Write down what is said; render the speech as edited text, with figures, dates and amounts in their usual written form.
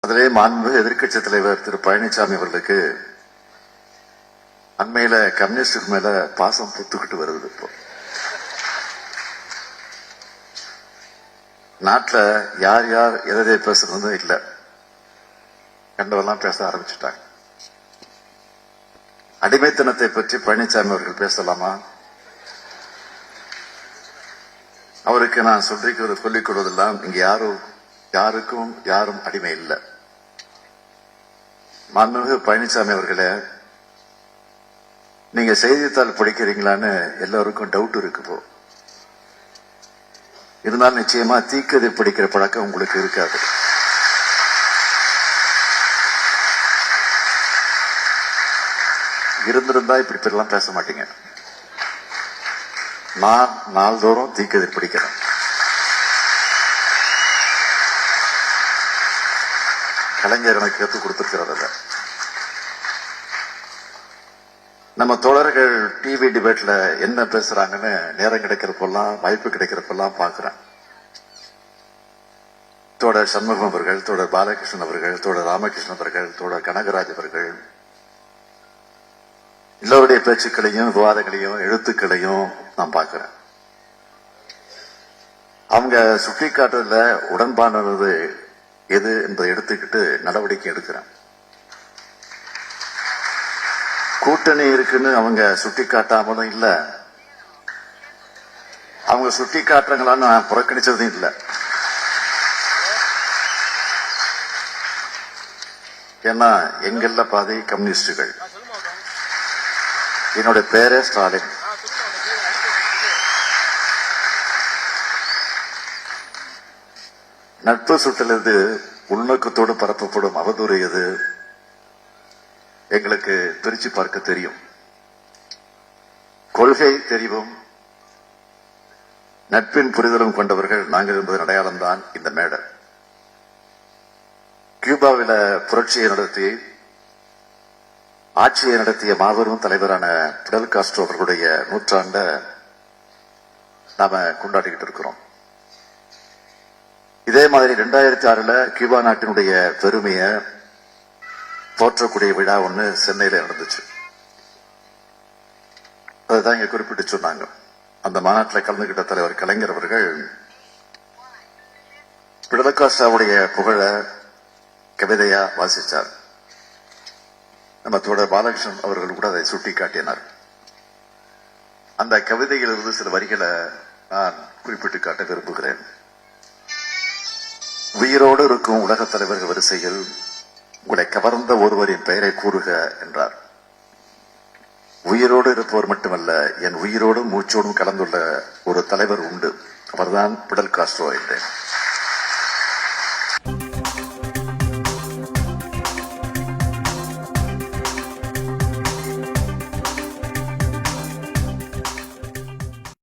அதிலே மாண்புமிகு எதிர்க்கட்சி தலைவர் திரு பழனிசாமி அவர்களுக்கு அண்மையில கம்யூனிஸ்டுக்கு மேல பாசம் புத்துக்கிட்டு வருது. இப்போ நாட்டில் யார் யார் எதை பேசுறதும் இல்லை, கண்டவெல்லாம் பேச ஆரம்பிச்சுட்டாங்க. அடிமைத்தனத்தை பற்றி பழனிசாமி அவர்கள் பேசலாமா? அவருக்கு நான் சொல்லிக் கொள்வதெல்லாம் இங்க யாருக்கும் யாரும் அடிமை இல்லை. மாண்புமிகு பழனிசாமி அவர்களே, நீங்க செய்தித்தாள் படிக்கிறீங்களான்னு எல்லாருக்கும் டவுட் இருக்கு. போ இருந்தாலும் நிச்சயமா தீக்கதை படிக்கிற பழக்கம் உங்களுக்கு இருக்காது. இருந்திருந்தா இப்படி பெறலாம் பேச மாட்டீங்க. நான் நாள்தோறும் தீக்கதை படிக்கிறேன். கலைஞர் எனக்கு கற்றுக் கொடுத்திருக்கிறதில்ல. நம்ம தோழர்கள் டிவி டிபேட்ல என்ன பேசுறாங்கன்னு நேரம் கிடைக்கிறப்பெல்லாம், வாய்ப்பு கிடைக்கிறப்பெல்லாம் பாக்குறேன். தோழர் சண்முகம் அவர்கள், தோழர் பாலகிருஷ்ணன் அவர்கள், தோழர் ராமகிருஷ்ணன் அவர்கள், தோழர் கனகராஜ் அவர்கள் எல்லோருடைய பேச்சுக்களையும் விவாதங்களையும் எழுத்துக்களையும் நான் பார்க்கிறேன். அவங்க சுட்டி காட்டுறதுல உடன்பானது எது என்பதை எடுத்துக்கிட்டு நடவடிக்கை எடுக்கிறேன். கூட்டணி இருக்குன்னு அவங்க சுட்டி காட்டாமலும் இல்ல, அவங்க சுட்டி காட்டுறாங்களான்னு நான் புறக்கணிச்சதும் இல்லை. ஏன்னா எங்கெல்ல பாதி கம்யூனிஸ்டுகள். என்னுடைய பேரே ஸ்டாலின். நட்பு சுட்டிலிருந்து உள்நோக்கத்தோடு பரப்பப்படும் அவதூறு எது எங்களுக்கு பிரிச்சு பார்க்க தெரியும். கொள்கை தெரிவும் நட்பின் புரிதலும் கொண்டவர்கள் நாங்கள் என்பதன் அடையாளம் தான் இந்த மேடை. கியூபாவில புரட்சியை நடத்தி ஆட்சியை நடத்திய மாபெரும் தலைவரான பிடல் காஸ்ட்ரோ அவர்களுடைய நூற்றாண்ட நாம கொண்டாடிக்கிட்டு இருக்கிறோம். இதே மாதிரி 2006 கியூபா நாட்டினுடைய பெருமையை போற்றக்கூடிய விழா ஒண்ணு சென்னையில நடந்துச்சு. அதுதான் இங்க குறிப்பிட்டு சொன்னாங்க. அந்த மாநாட்டில் கலந்துகிட்ட தலைவர் கலைஞர் அவர்கள் பிடல் காஸ்ட்ரோவுடைய புகழ கவிதையா வாசிச்சார். நம்ம தோழர் பாலகிருஷ்ணன் அவர்கள் கூட அதை சுட்டி காட்டினார். அந்த கவிதையிலிருந்து சில வரிகளை நான் குறிப்பிட்டு காட்ட விரும்புகிறேன். உயிரோடு இருக்கும் உலகத் தலைவர்கள் வரிசையில் உங்களை கவர்ந்த ஒருவரின் பெயரை கூறுக என்றார். உயிரோடு இருப்பவர் மட்டுமல்ல, என் உயிரோடும் மூச்சோடும் கலந்துள்ள ஒரு தலைவர் உண்டு, அவர்தான் பிடல் காஸ்ட்ரோ என்றேன்.